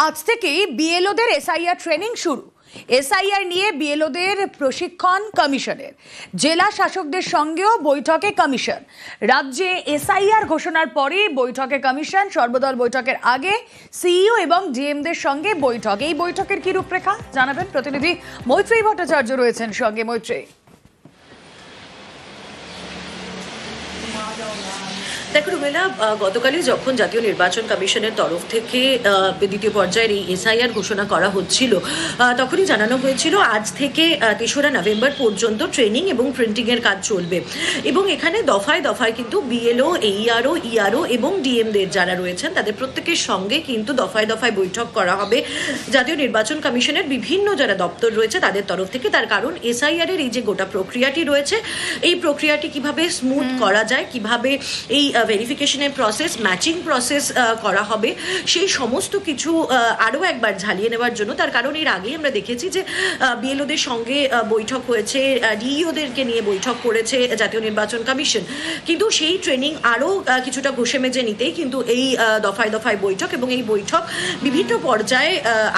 আজ থেকেই বিএলওদের এসআইআর ট্রেনিং শুরু। এসআইআর নিয়ে বিএলওদের প্রশিক্ষণ কমিশনের, জেলা শাসকদের সঙ্গেও বৈঠকে কমিশন। রাজ্যে এসআইআর ঘোষণার পরে বৈঠকে কমিশন, সর্বদল বৈঠকের আগে সিইও এবং ডিএমদের সঙ্গে বৈঠক। এই বৈঠকের কি রূপরেখা জানাবেন প্রতিনিধি মৈত্রেয়ী ভট্টাচার্য রয়েছেন সঙ্গে। মৈত্রেয়ী, দেখো রুমেলা, গতকালই যখন জাতীয় নির্বাচন কমিশনের তরফ থেকে দ্বিতীয় পর্যায়ের এই এসআইআর ঘোষণা করা হচ্ছিল, তখনই জানানো হয়েছিল আজ থেকে ৩রা নভেম্বর পর্যন্ত ট্রেনিং এবং প্রিন্টিংয়ের কাজ চলবে। এবং এখানে দফায় দফায় কিন্তু বিএলও, এইআরও, ইআরও এবং ডিএমদের যারা রয়েছেন তাদের প্রত্যেকের সঙ্গে কিন্তু দফায় দফায় বৈঠক করা হবে জাতীয় নির্বাচন কমিশনের বিভিন্ন যারা দপ্তর রয়েছে তাদের তরফ থেকে। তার কারণ এসআইআর এর এই যে গোটা প্রক্রিয়াটি রয়েছে, এই প্রক্রিয়াটি কিভাবে স্মুথ করা যায়, কিভাবে এই ভেরিফিকেশনের প্রসেস, ম্যাচিং প্রসেস করা হবে, সেই সমস্ত কিছু আরও একবার ঝালিয়ে নেওয়ার জন্য। তার কারণ এর আগেই আমরা দেখেছি যে বিএলওদের সঙ্গে বৈঠক হয়েছে, ডিইওদেরকে নিয়ে বৈঠক করেছে জাতীয় নির্বাচন কমিশন, কিন্তু সেই ট্রেনিং আরও কিছুটা ঘষে মেজে নিতেই কিন্তু এই দফায় দফায় বৈঠক, এবং এই বৈঠক বিভিন্ন পর্যায়ে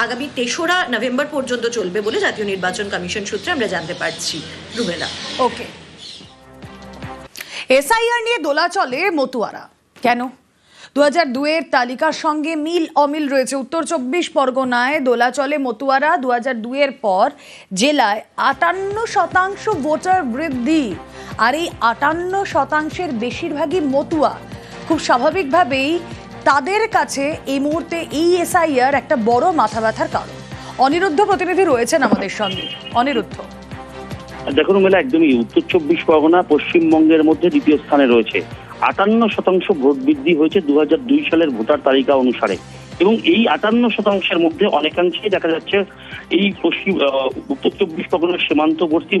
আগামী ৩রা নভেম্বর পর্যন্ত চলবে বলে জাতীয় নির্বাচন কমিশন সূত্রে আমরা জানতে পারছি। রুমেলা, ওকে। এসআইআর নিয়ে দোলাচলে মতুয়ারা কেন? 2002-এর তালিকার সঙ্গে মিল অমিল রয়েছে। উত্তর 24 পরগনায় দোলাচলে মতুয়ারা 2002-এর পর জেলায় 58% ভোটার বৃদ্ধি, আর এই 58%-এর বেশিরভাগই মতুয়া। খুব স্বাভাবিকভাবেই তাদের কাছে এই মুহূর্তে এই এসআইআর একটা বড় মাথা ব্যথার কারণ। অনিরুদ্ধ প্রতিনিধি রয়েছেন আমাদের সঙ্গে। অনিরুদ্ধ, দেখুন মেলা, একদমই উত্তর 24 পরগনা পশ্চিমবঙ্গের মধ্যে দ্বিতীয় স্থানে রয়েছে। 58% ভোট বৃদ্ধি হয়েছে 2002 সালের ভোটার তালিকা অনুসারে, এবং এই 58%-এর মধ্যে অনেকাংশেই দেখা যাচ্ছে এই উত্তর 24 পরগনার সীমান্তবর্তী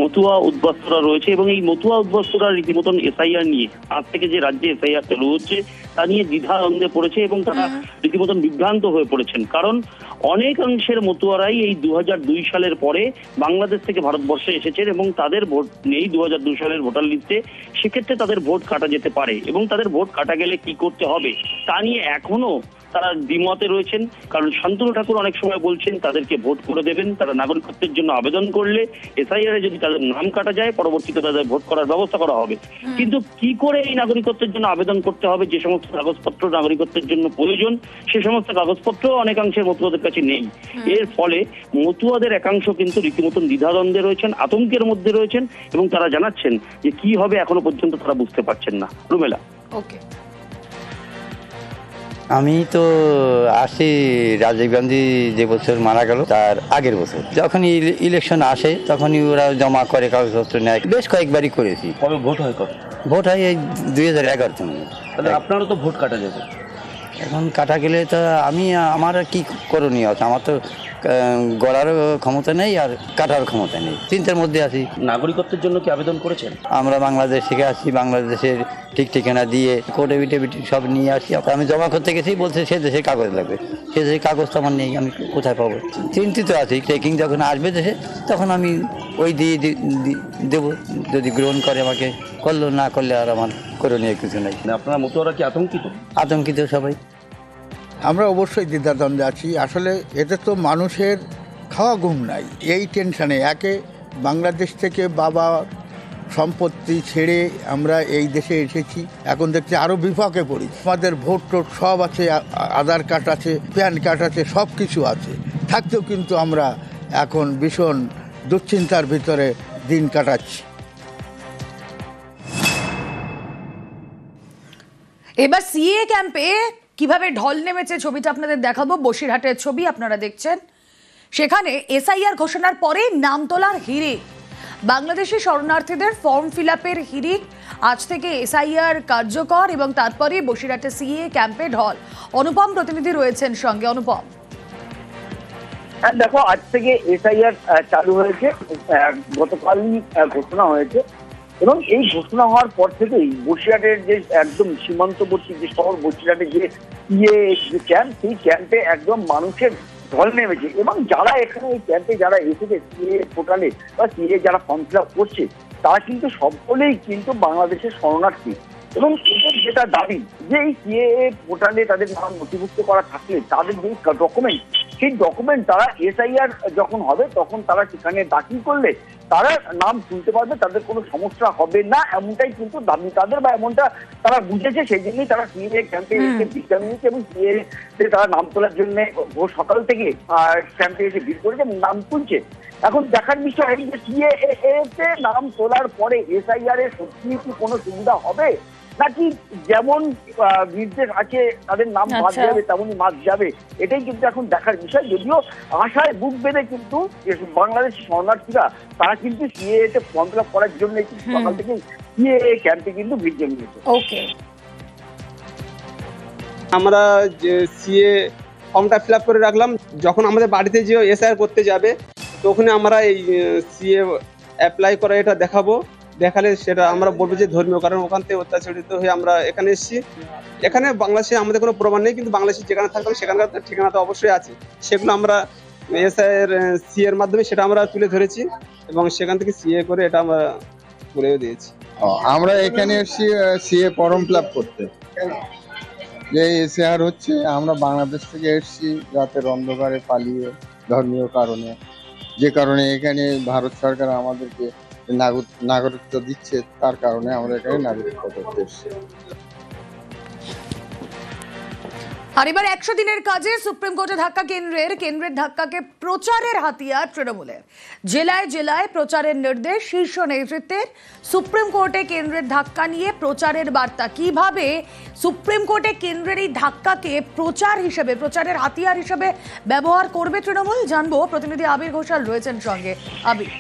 মতুয়া উদ্বাস্তুরা রয়েছে। এবং এই মতুয়া উদ্বাস্তুরা রীতিমতন এসআইআর নিয়ে, আজ থেকে যে রাজ্যে এসআইআর চালু হচ্ছে তা নিয়ে দ্বিধাদ্বন্দ্বে পড়েছে এবং তারা রীতিমতন বিভ্রান্ত হয়ে পড়েছেন। কারণ অনেকাংশের মতুয়ারাই এই 2002 সালের পরে বাংলাদেশ থেকে ভারতবর্ষে এসেছেন এবং তাদের ভোট নেই 2002 সালের ভোটার লিস্টে। সেক্ষেত্রে তাদের ভোট কাটা যেতে পারে, এবং তাদের ভোট কাটা গেলে কি করতে হবে তা নিয়ে এখনো তারা দ্বিমতে রয়েছেন। কারণ শান্তনু ঠাকুর অনেক সময় বলছেন তাদেরকে ভোট করে দেবেন, তারা নাগরিকত্বের জন্য আবেদন করলে এসআইআর যদি তাদের নাম কাটা যায় পরবর্তীতে তাদের ভোট করার ব্যবস্থা করা হবে। কিন্তু কি করে এই নাগরিকত্বের জন্য আবেদন করতে হবে, যে সমস্ত কাগজপত্র নাগরিকত্বের জন্য প্রয়োজন সে সমস্ত কাগজপত্র অনেকাংশের মতুয়াদের কাছে নেই। এর ফলে মতুয়াদের একাংশ কিন্তু রীতিমতন দ্বিধাদ্বন্দ্বে রয়েছেন, আতঙ্কের মধ্যে রয়েছেন, এবং তারা জানাচ্ছেন যে কি হবে এখনো পর্যন্ত তারা বুঝতে পারছেন না। রুমেলা, ওকে। আমি তো আসি রাজীব গান্ধী যে বছর মারা গেল তার আগের বছর, যখন ইলেকশন আসে তখনই ওরা জমা করে, কাগজপত্র নেয়। বেশ কয়েকবারই করেছি। কবে ভোট হয়? কবে ভোট হয়? এই 2011 থেকে। তাহলে আপনারও তো ভোট কাটা যাবে। এখন কাটা গেলে তো আমার কি করণীয় আছে? আমার তো গড়ারও ক্ষমতা নেই আর কাটার ক্ষমতা নেই, তিনটার মধ্যে আছি। নাগরিকত্বের জন্য কি আবেদন করেছেন? আমরা বাংলাদেশ থেকে আসছি, বাংলাদেশের ঠিক ঠিকানা দিয়ে কোর্টে বিটেবিটি সব নিয়ে আসি। আমি জমা করতে গেছি, বলছে সে দেশের কাগজ লাগবে। সে দেশের কাগজ তো আমার নেই, আমি কোথায় পাবো? চিন্তিত আছি। চেকিং যখন আসবে দেশে তখন আমি ওই দিয়ে দেবো, যদি গ্রহণ করে আমাকে, করলো, না করলে আর আমার করণীয় কিছু নেই। আপনারা মতুয়ারা কি আতঙ্কিত? আতঙ্কিত সবাই। আমরা অবশ্যই দ্বিধাদ্বন্দ্বে আছি। আসলে এতে তো মানুষের খাওয়া ঘুম নাই, এই টেনশনে। একে বাংলাদেশ থেকে বাবা সম্পত্তি ছেড়ে আমরা এই দেশে এসেছি, এখন দেখছি আরও বিপাকে পড়ি। আমাদের ভোট টোট সব আছে, আধার কার্ড আছে, প্যান কার্ড আছে, সব কিছু আছে, থাকতেও কিন্তু আমরা এখন ভীষণ দুশ্চিন্তার ভিতরে দিন কাটাচ্ছি। এবার সিএ ক্যাম্পে কিভাবে ঢল নেমেছে ছবিটা আপনাদের দেখাবো। বসিরহাটের ছবি আপনারা দেখছেন। সেখানে এসআইআর ঘোষণার পরে নাম তোলার হিড়িক, বাংলাদেশি শরণার্থীদের ফর্ম ফিল আপের হিড়িক। আজ থেকে এসআইআর কার্যকর এবং তারপরে বসিরহাটে সিএ ক্যাম্পে ঢল। অনুপম প্রতিনিধি রয়েছেন সঙ্গে। অনুপম, দেখো, আজ থেকে এসআইআর চালু হয়েছে, গতকালই ঘোষণা হয়েছে, এবং এই ঘোষণা হওয়ার পর থেকেই বসিরহাটের যে একদম সীমান্তবর্তী যে শহর বসিরহাটের যে সিএ যে ক্যাম্প, সেই ক্যাম্পে একদম মানুষের ঢল নেমেছে। এবং যারা এখানে এই ক্যাম্পে যারা এসেছে সিএ পোর্টালে বা সিএ যারা ফর্ম ফিল আপ করছে, তারা কিন্তু সকলেই কিন্তু বাংলাদেশের শরণার্থী। এবং এদের যেটা দাবি যে এই সিএএ পোর্টালে তাদের নাম নথিভুক্ত করা থাকলে তাদের যে ডকুমেন্ট, সেই ডকুমেন্ট তারা এসআইআর যখন হবে তখন তারা সেখানে দাখিল করলে তারা নাম তুলতে পারবে, তাদের কোনো সমস্যা হবে না, এমনটাই কিন্তু দাবি তাদের, বা এমনটা তারা বুঝেছে। সেই জন্যই তারা সিএএ ক্যাম্পে এসে বিজ্ঞান নিয়েছে এবং সিএএ তারা নাম তোলার জন্য ভোর সকাল থেকে ক্যাম্পে এসে ভিড় করেছে এবং নাম তুলছে। এখন দেখার বিষয় এই যে সিএএ নাম তোলার পরে এসআইআর এর সত্যি কি কোনো সুবিধা হবে, নাকি যেমন নির্দেশ আছে তাদের নাম বাদ যাবে তেমনই বাদ যাবে, এটাই কিন্তু এখন দেখার বিষয়। যদিও আশায় বুক বেঁধে কিন্তু বাংলাদেশ শরণার্থীরা তারা কিন্তু সিএএ তে ফর্ম ফিল আপ করার জন্য সকাল থেকে সিএএ ক্যাম্পে কিন্তু ভিড় জমিয়েছে। ওকে, আমরা যে সিএ ফর্মটা ফিল আপ করে রাখলাম, যখন আমাদের বাড়িতে যে এসআইআর করতে যাবে তখন আমরা এই সিএ অ্যাপ্লাই করা এটা দেখাবো, দেখালে সেটা আমরা বলবো যে ধর্মীয় কারণ ওখান থেকে অত্যাচারিত হয়ে আমরা এখানে এসেছি। এখানে বাংলাদেশে আমাদের কোনো প্রমাণ নেই, কিন্তু বাংলাদেশে যেখানে থাকতাম সেখানকার ঠিকানা তো অবশ্যই আছে, সেগুলো আমরা এসআইআর সিএর মাধ্যমে সেটা আমরা তুলে ধরেছি এবং সেখান থেকে সিএ করে এটা আমরা বলেও দিয়েছি। আমরা এখানে এসেছি সিএ ফর্ম ফিল আপ করতে, যে এসআইআর হচ্ছে। আমরা বাংলাদেশ থেকে এসেছি রাতের অন্ধকারে পালিয়ে ধর্মীয় কারণে, যে কারণে এখানে ভারত সরকার আমাদেরকে নাগরিকত্ব দিচ্ছে, তার কারণে আমরা এখানে নাগরিকত্ব করতে এসেছি। আর এবার 100 দিনের কাজে সুপ্রিম কোর্টে ধাক্কা কেন্দ্রের ধাক্কাকে প্রচারের হাতিয়ার তৃণমূলের। জেলায় জেলায় প্রচারের নির্দেশ শীর্ষ নেতৃত্বের। সুপ্রিম কোর্টে কেন্দ্রের ধাক্কা নিয়ে প্রচারের বার্তা। কিভাবে সুপ্রিম কোর্টে কেন্দ্রের এই ধাক্কাকে প্রচারের হাতিয়ার হিসেবে ব্যবহার করবে তৃণমূল, জানবো। প্রতিনিধি আবির ঘোষাল রয়েছেন সঙ্গে। আবির,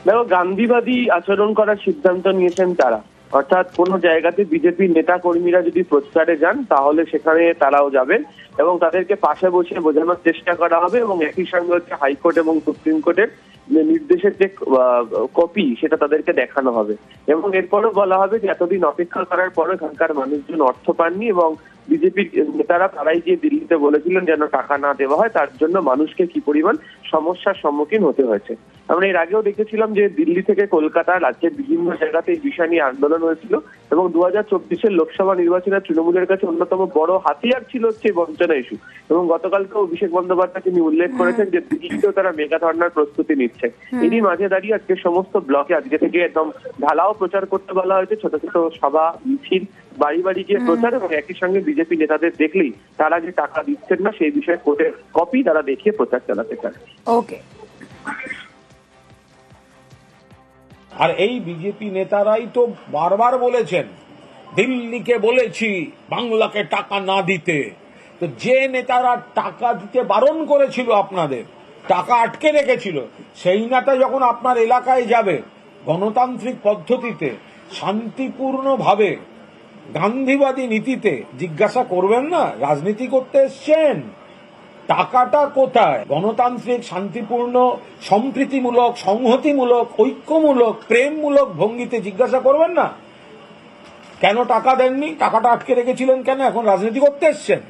দেখো, গান্ধীবাদী আচরণ করার সিদ্ধান্ত নিয়েছেন তারা, অর্থাৎ কোনো জায়গাতে বিজেপির নেতা কর্মীরা যদি প্রচারে যান তাহলে সেখানে তারাও যাবেন এবং তাদেরকে পাশে বসে বোঝানোর চেষ্টা করা হবে এবং একই সঙ্গে হচ্ছে হাইকোর্ট এবং সুপ্রিম কোর্টের নির্দেশের যে কপি সেটা তাদেরকে দেখানো হবে এবং এরপরও বলা হবে যে এতদিন অপেক্ষা করার পরও এখানকার মানুষজন অর্থ পাননি এবং বিজেপির নেতারা তারাই যে দিল্লিতে বলেছিলেন যেন টাকা না দেওয়া হয়, তার জন্য মানুষকে কি পরিমাণ সমস্যার সম্মুখীন হতে হয়েছে। আমরা এর আগেও দেখেছিলাম যে দিল্লি থেকে কলকাতা, রাজ্যের বিভিন্ন জায়গাতে এই বিষয় নিয়ে আন্দোলন হয়েছিল এবং 2024-এর লোকসভা নির্বাচনে তৃণমূলের কাছে অন্যতম বড় হাতিয়ার ছিল হচ্ছে বঞ্চনা ইস্যু এবং গতকালকে অভিষেক বন্দ্যোপাধ্যায় তিনি উল্লেখ করেছেন যে দিল্লিতেও তারা মেগা ধর্নার প্রস্তুতি নিচ্ছে। এরই মাঝে দাঁড়িয়ে আজকে সমস্ত ব্লকে আজকে থেকে একদম ঢালাও প্রচার করতে বলা হয়েছে, ছোট ছোট সভা মিছিল, বাড়ি বাড়ি গিয়ে প্রচার এবং একই সঙ্গে বিজেপি নেতাদের দেখলেই তারা যে টাকা দিচ্ছেন না সেই বিষয়ে কোর্টের কপি তারা দেখিয়ে প্রচার চালাতে চান। ওকে। আর এই বিজেপি নেতারাই তো বারবার বলেছেন, দিল্লিকে বলেছি বাংলাকে টাকা না দিতে। তো যে নেতারা টাকা দিতে বারণ করেছিল, আপনাদের টাকা আটকে রেখেছিল, সেই নেতা যখন আপনার এলাকায় যাবে গণতান্ত্রিক পদ্ধতিতে শান্তিপূর্ণভাবে গান্ধীবাদী নীতিতে, জিজ্ঞাসা করবেন না রাজনীতি করতে এসছেন, টাকাটা কোথায়? গণতান্ত্রিক, শান্তিপূর্ণ, সম্প্রীতিমূলক, সংহতিমূলক, ঐক্যমূলক, প্রেমমূলক ভঙ্গিতে জিজ্ঞাসা করবেন না কেন টাকা দেননি, টাকাটা আটকে রেখেছিলেন কেন, এখন রাজনীতি করতে এসছেন।